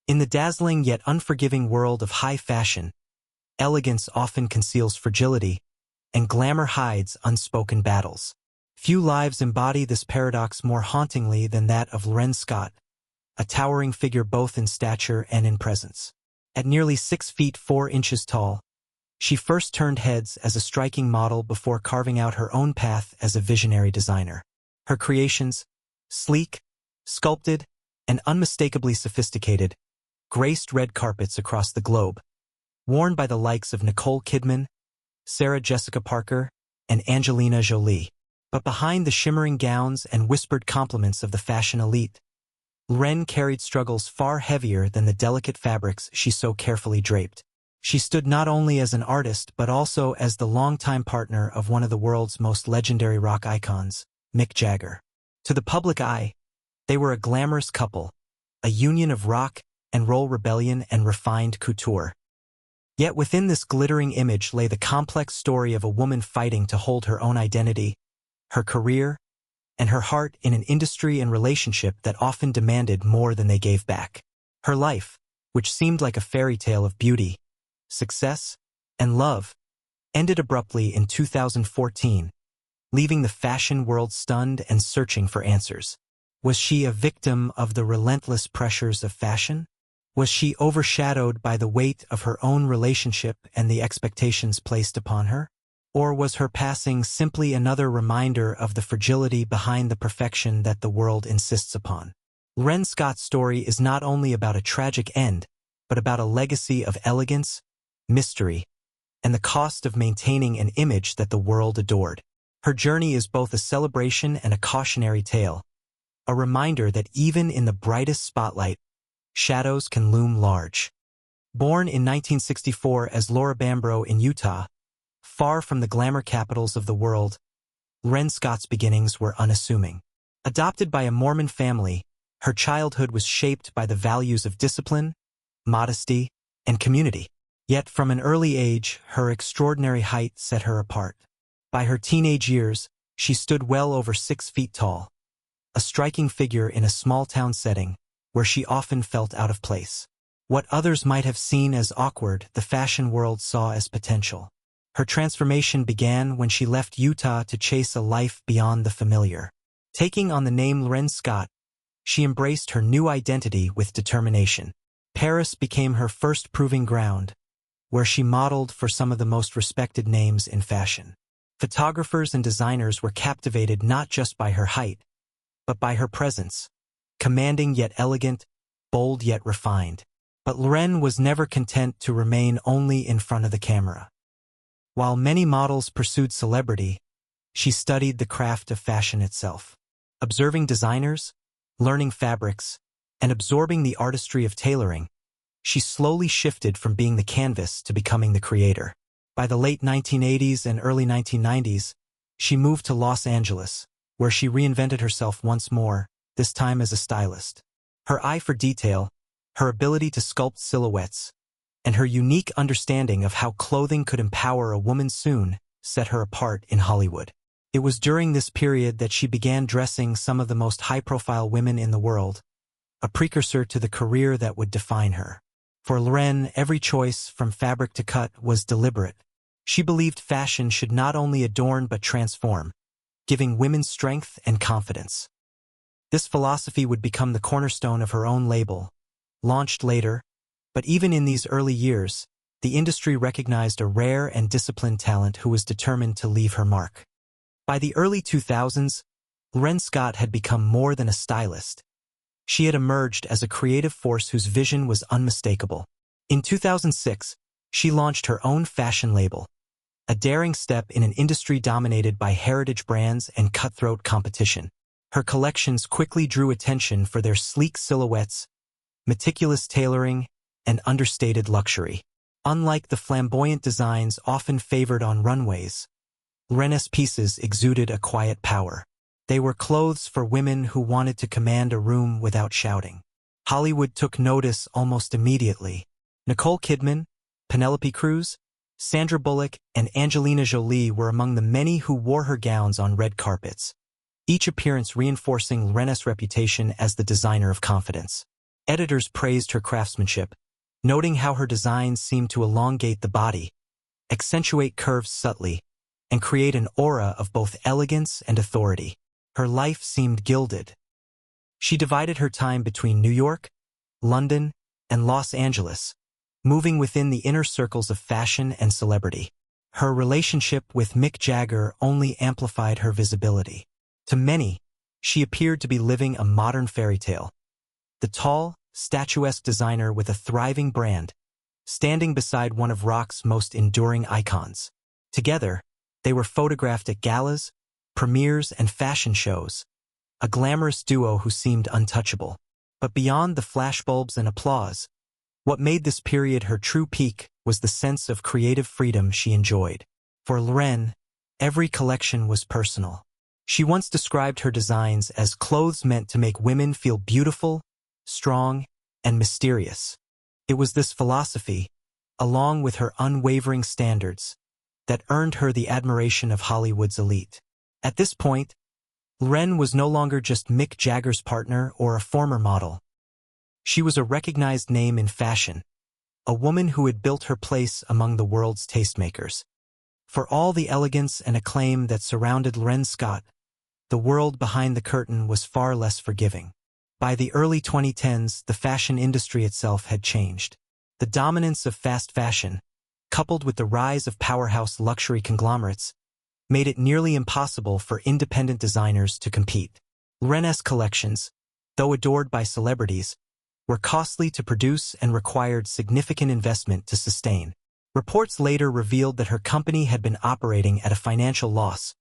In the dazzling yet unforgiving world of high fashion, elegance often conceals fragility, and glamour hides unspoken battles. Few lives embody this paradox more hauntingly than that of Lorraine Scott, a towering figure both in stature and in presence. At nearly 6 feet 4 inches tall, she first turned heads as a striking model before carving out her own path as a visionary designer. Her creations, sleek, sculpted, and unmistakably sophisticated, graced red carpets across the globe, worn by the likes of Nicole Kidman, Sarah Jessica Parker, and Angelina Jolie. But behind the shimmering gowns and whispered compliments of the fashion elite, Lorraine carried struggles far heavier than the delicate fabrics she so carefully draped. She stood not only as an artist but also as the longtime partner of one of the world's most legendary rock icons, Mick Jagger. To the public eye, they were a glamorous couple, a union of rock and roll rebellion and refined couture. Yet within this glittering image lay the complex story of a woman fighting to hold her own identity, her career, and her heart in an industry and relationship that often demanded more than they gave back. Her life, which seemed like a fairy tale of beauty, success, and love, ended abruptly in 2014, leaving the fashion world stunned and searching for answers. Was she a victim of the relentless pressures of fashion? Was she overshadowed by the weight of her own relationship and the expectations placed upon her? Or was her passing simply another reminder of the fragility behind the perfection that the world insists upon? Lorraine Scott's story is not only about a tragic end, but about a legacy of elegance, mystery, and the cost of maintaining an image that the world adored. Her journey is both a celebration and a cautionary tale, a reminder that even in the brightest spotlight, shadows can loom large. Born in 1964 as Laura Bambro in Utah, far from the glamour capitals of the world, Lorraine Scott's beginnings were unassuming. Adopted by a Mormon family, her childhood was shaped by the values of discipline, modesty, and community. Yet from an early age, her extraordinary height set her apart. By her teenage years, she stood well over 6 feet tall, a striking figure in a small-town setting where she often felt out of place. What others might have seen as awkward, the fashion world saw as potential. Her transformation began when she left Utah to chase a life beyond the familiar. Taking on the name Lorraine Scott, she embraced her new identity with determination. Paris became her first proving ground, where she modeled for some of the most respected names in fashion. Photographers and designers were captivated not just by her height, but by her presence, commanding yet elegant, bold yet refined. But Lorraine was never content to remain only in front of the camera. While many models pursued celebrity, she studied the craft of fashion itself. Observing designers, learning fabrics, and absorbing the artistry of tailoring, she slowly shifted from being the canvas to becoming the creator. By the late 1980s and early 1990s, she moved to Los Angeles, where she reinvented herself once more, this time as a stylist. Her eye for detail, her ability to sculpt silhouettes, and her unique understanding of how clothing could empower a woman soon set her apart in Hollywood. It was during this period that she began dressing some of the most high-profile women in the world, a precursor to the career that would define her. For Lorraine, every choice, from fabric to cut, was deliberate. She believed fashion should not only adorn but transform, giving women strength and confidence. This philosophy would become the cornerstone of her own label, launched later, but even in these early years, the industry recognized a rare and disciplined talent who was determined to leave her mark. By the early 2000s, Lorraine Scott had become more than a stylist. She had emerged as a creative force whose vision was unmistakable. In 2006, she launched her own fashion label, a daring step in an industry dominated by heritage brands and cutthroat competition. Her collections quickly drew attention for their sleek silhouettes, meticulous tailoring, and understated luxury. Unlike the flamboyant designs often favored on runways, Lorraine's pieces exuded a quiet power. They were clothes for women who wanted to command a room without shouting. Hollywood took notice almost immediately. Nicole Kidman, Penelope Cruz, Sandra Bullock, and Angelina Jolie were among the many who wore her gowns on red carpets, each appearance reinforcing Lorraine's reputation as the designer of confidence. Editors praised her craftsmanship, noting how her designs seemed to elongate the body, accentuate curves subtly, and create an aura of both elegance and authority. Her life seemed gilded. She divided her time between New York, London, and Los Angeles, moving within the inner circles of fashion and celebrity. Her relationship with Mick Jagger only amplified her visibility. To many, she appeared to be living a modern fairy tale. The tall, statuesque designer with a thriving brand, standing beside one of rock's most enduring icons. Together, they were photographed at galas, premieres, and fashion shows, a glamorous duo who seemed untouchable. But beyond the flashbulbs and applause, what made this period her true peak was the sense of creative freedom she enjoyed. For Lorraine, every collection was personal. She once described her designs as clothes meant to make women feel beautiful, strong, and mysterious. It was this philosophy, along with her unwavering standards, that earned her the admiration of Hollywood's elite. At this point, Lorraine was no longer just Mick Jagger's partner or a former model. She was a recognized name in fashion, a woman who had built her place among the world's tastemakers. For all the elegance and acclaim that surrounded Lorraine Scott, the world behind the curtain was far less forgiving. By the early 2010s, the fashion industry itself had changed. The dominance of fast fashion, coupled with the rise of powerhouse luxury conglomerates, made it nearly impossible for independent designers to compete. Lorraine's collections, though adored by celebrities, were costly to produce and required significant investment to sustain. Reports later revealed that her company had been operating at a financial loss,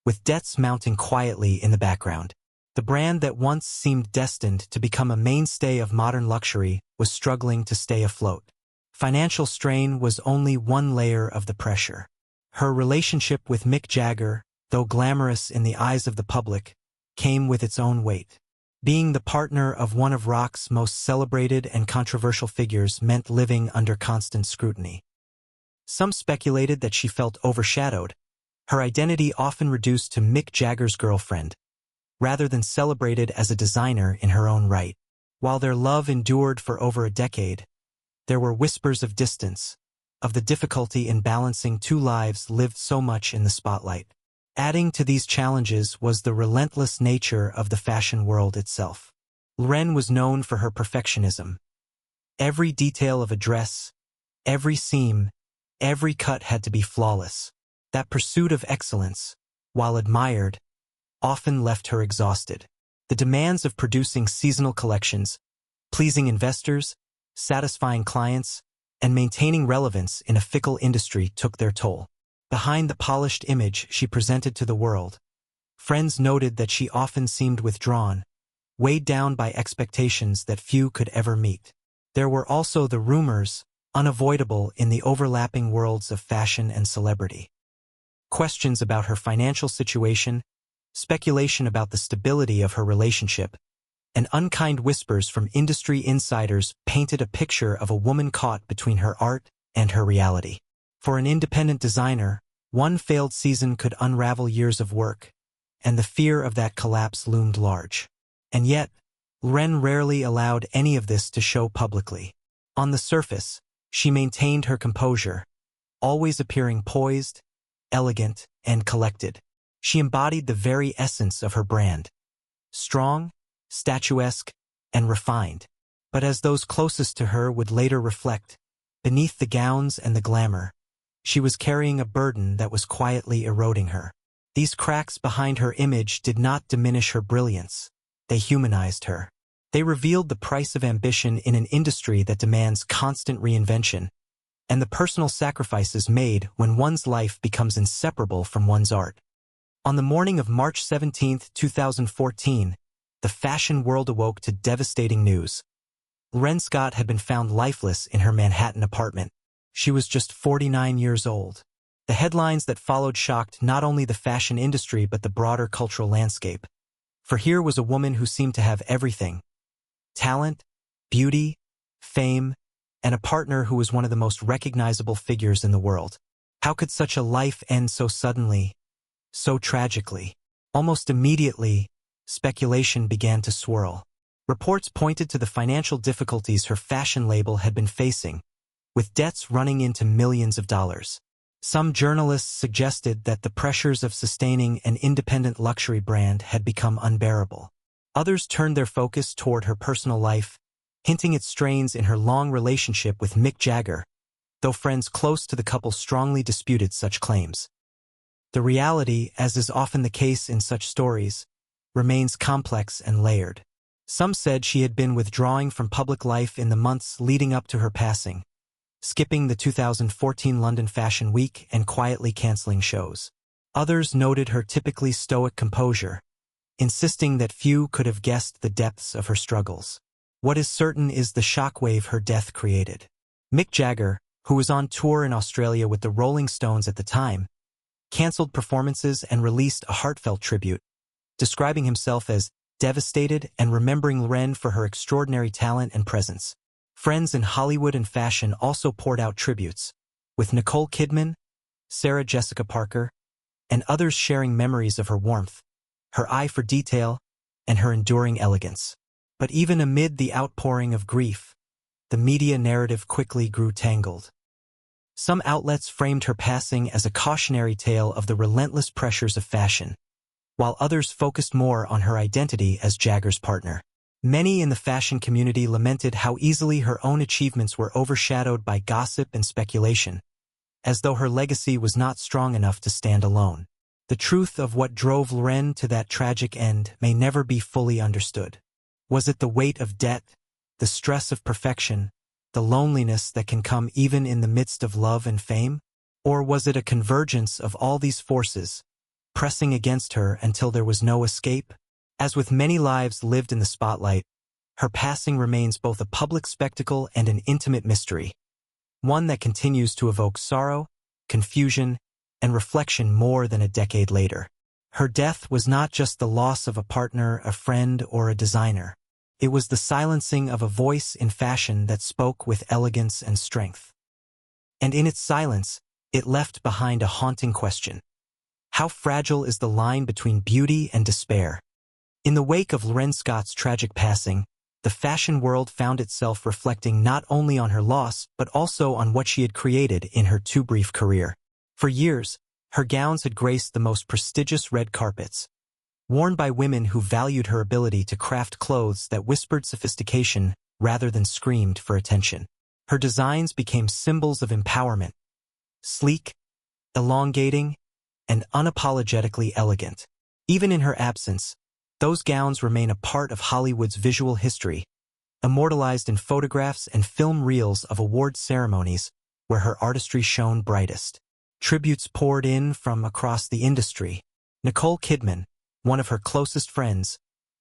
with debts mounting quietly in the background. The brand that once seemed destined to become a mainstay of modern luxury was struggling to stay afloat. Financial strain was only one layer of the pressure. Her relationship with Mick Jagger, though glamorous in the eyes of the public, came with its own weight. Being the partner of one of rock's most celebrated and controversial figures meant living under constant scrutiny. Some speculated that she felt overshadowed, her identity often reduced to Mick Jagger's girlfriend, rather than celebrated as a designer in her own right. While their love endured for over a decade, there were whispers of distance, of the difficulty in balancing two lives lived so much in the spotlight. Adding to these challenges was the relentless nature of the fashion world itself. Lorraine was known for her perfectionism. Every detail of a dress, every seam, every cut had to be flawless. That pursuit of excellence, while admired, often left her exhausted. The demands of producing seasonal collections, pleasing investors, satisfying clients, and maintaining relevance in a fickle industry took their toll. Behind the polished image she presented to the world, friends noted that she often seemed withdrawn, weighed down by expectations that few could ever meet. There were also the rumors, unavoidable in the overlapping worlds of fashion and celebrity. Questions about her financial situation, speculation about the stability of her relationship, and unkind whispers from industry insiders painted a picture of a woman caught between her art and her reality. For an independent designer, one failed season could unravel years of work, and the fear of that collapse loomed large. And yet, Lorraine rarely allowed any of this to show publicly. On the surface, she maintained her composure, always appearing poised, elegant, and collected. She embodied the very essence of her brand, strong, statuesque, and refined. But as those closest to her would later reflect, beneath the gowns and the glamour, she was carrying a burden that was quietly eroding her. These cracks behind her image did not diminish her brilliance. They humanized her. They revealed the price of ambition in an industry that demands constant reinvention, and the personal sacrifices made when one's life becomes inseparable from one's art. On the morning of March 17, 2014, the fashion world awoke to devastating news. Lorraine Scott had been found lifeless in her Manhattan apartment. She was just 49 years old. The headlines that followed shocked not only the fashion industry but the broader cultural landscape. For here was a woman who seemed to have everything: talent, beauty, fame, and a partner who was one of the most recognizable figures in the world. How could such a life end so suddenly, so tragically? Almost immediately, speculation began to swirl. Reports pointed to the financial difficulties her fashion label had been facing, with debts running into millions of dollars. Some journalists suggested that the pressures of sustaining an independent luxury brand had become unbearable. Others turned their focus toward her personal life, hinting at strains in her long relationship with Mick Jagger, though friends close to the couple strongly disputed such claims. The reality, as is often the case in such stories, remains complex and layered. Some said she had been withdrawing from public life in the months leading up to her passing, skipping the 2014 London Fashion Week and quietly canceling shows. Others noted her typically stoic composure, insisting that few could have guessed the depths of her struggles. What is certain is the shockwave her death created. Mick Jagger, who was on tour in Australia with the Rolling Stones at the time, canceled performances and released a heartfelt tribute, describing himself as devastated and remembering Loren for her extraordinary talent and presence. Friends in Hollywood and fashion also poured out tributes, with Nicole Kidman, Sarah Jessica Parker, and others sharing memories of her warmth, her eye for detail, and her enduring elegance. But even amid the outpouring of grief, the media narrative quickly grew tangled. Some outlets framed her passing as a cautionary tale of the relentless pressures of fashion, while others focused more on her identity as Jagger's partner. Many in the fashion community lamented how easily her own achievements were overshadowed by gossip and speculation, as though her legacy was not strong enough to stand alone. The truth of what drove Loren to that tragic end may never be fully understood. Was it the weight of debt, the stress of perfection, the loneliness that can come even in the midst of love and fame? Or was it a convergence of all these forces, pressing against her until there was no escape? As with many lives lived in the spotlight, her passing remains both a public spectacle and an intimate mystery, one that continues to evoke sorrow, confusion, and reflection more than a decade later. Her death was not just the loss of a partner, a friend, or a designer. It was the silencing of a voice in fashion that spoke with elegance and strength. And in its silence, it left behind a haunting question. How fragile is the line between beauty and despair? In the wake of Loren Scott's tragic passing, the fashion world found itself reflecting not only on her loss but also on what she had created in her too brief career. For years, her gowns had graced the most prestigious red carpets, worn by women who valued her ability to craft clothes that whispered sophistication rather than screamed for attention. Her designs became symbols of empowerment, sleek, elongating, and unapologetically elegant. Even in her absence, those gowns remain a part of Hollywood's visual history, immortalized in photographs and film reels of award ceremonies where her artistry shone brightest. Tributes poured in from across the industry. Nicole Kidman, one of her closest friends,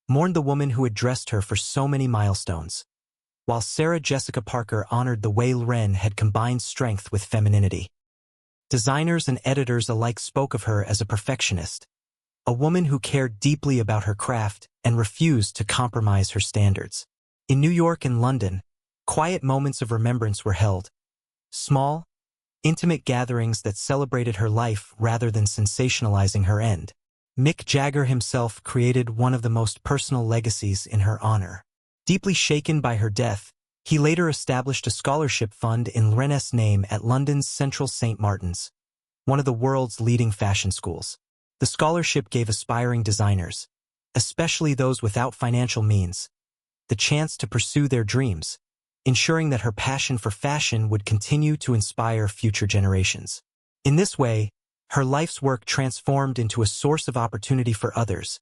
mourned the woman who had dressed her for so many milestones, while Sarah Jessica Parker honored the way Loren had combined strength with femininity. Designers and editors alike spoke of her as a perfectionist, a woman who cared deeply about her craft and refused to compromise her standards. In New York and London, quiet moments of remembrance were held, small, intimate gatherings that celebrated her life rather than sensationalizing her end. Mick Jagger himself created one of the most personal legacies in her honor. Deeply shaken by her death, he later established a scholarship fund in Loren's name at London's Central St. Martin's, one of the world's leading fashion schools. The scholarship gave aspiring designers, especially those without financial means, the chance to pursue their dreams, ensuring that her passion for fashion would continue to inspire future generations. In this way, her life's work transformed into a source of opportunity for others,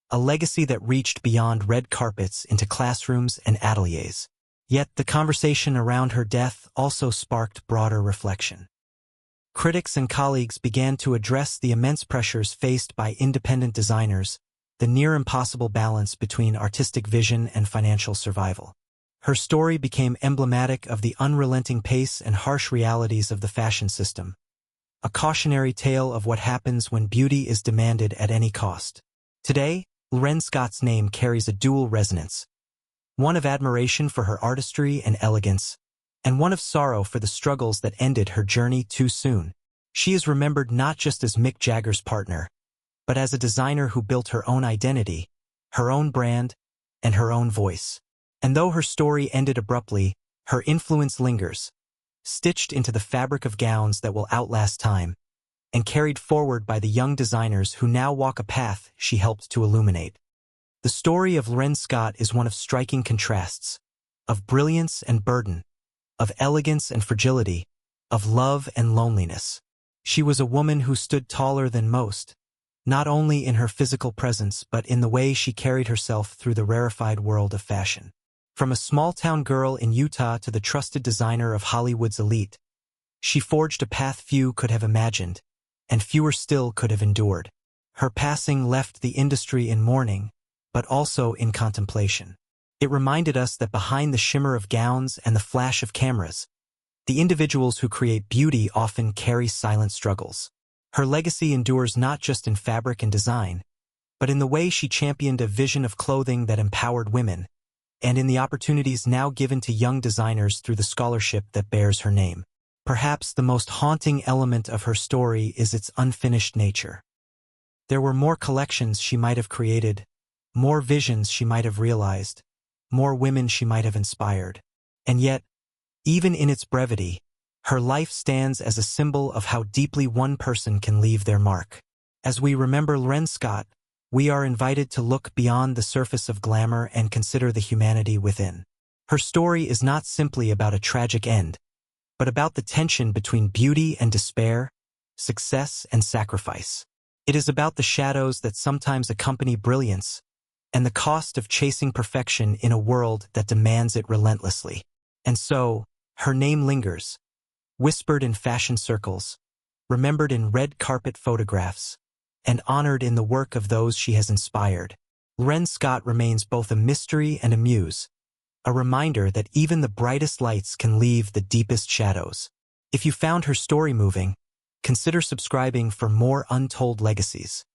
a legacy that reached beyond red carpets into classrooms and ateliers. Yet the conversation around her death also sparked broader reflection. Critics and colleagues began to address the immense pressures faced by independent designers, the near-impossible balance between artistic vision and financial survival. Her story became emblematic of the unrelenting pace and harsh realities of the fashion system, a cautionary tale of what happens when beauty is demanded at any cost. Today, Loren Scott's name carries a dual resonance, one of admiration for her artistry and elegance, and one of sorrow for the struggles that ended her journey too soon. She is remembered not just as Mick Jagger's partner, but as a designer who built her own identity, her own brand, and her own voice. And though her story ended abruptly, her influence lingers, stitched into the fabric of gowns that will outlast time, and carried forward by the young designers who now walk a path she helped to illuminate. The story of Lorraine Scott is one of striking contrasts, of brilliance and burden, of elegance and fragility, of love and loneliness. She was a woman who stood taller than most, not only in her physical presence but in the way she carried herself through the rarefied world of fashion. From a small-town girl in Utah to the trusted designer of Hollywood's elite, she forged a path few could have imagined, and fewer still could have endured. Her passing left the industry in mourning, but also in contemplation. It reminded us that behind the shimmer of gowns and the flash of cameras, the individuals who create beauty often carry silent struggles. Her legacy endures not just in fabric and design, but in the way she championed a vision of clothing that empowered women, and in the opportunities now given to young designers through the scholarship that bears her name. Perhaps the most haunting element of her story is its unfinished nature. There were more collections she might have created, more visions she might have realized, more women she might have inspired. And yet, even in its brevity, her life stands as a symbol of how deeply one person can leave their mark. As we remember Lorraine Scott, we are invited to look beyond the surface of glamour and consider the humanity within. Her story is not simply about a tragic end, but about the tension between beauty and despair, success and sacrifice. It is about the shadows that sometimes accompany brilliance, and the cost of chasing perfection in a world that demands it relentlessly. And so, her name lingers, whispered in fashion circles, remembered in red carpet photographs, and honored in the work of those she has inspired. Lorraine Scott remains both a mystery and a muse, a reminder that even the brightest lights can leave the deepest shadows. If you found her story moving, consider subscribing for more untold legacies.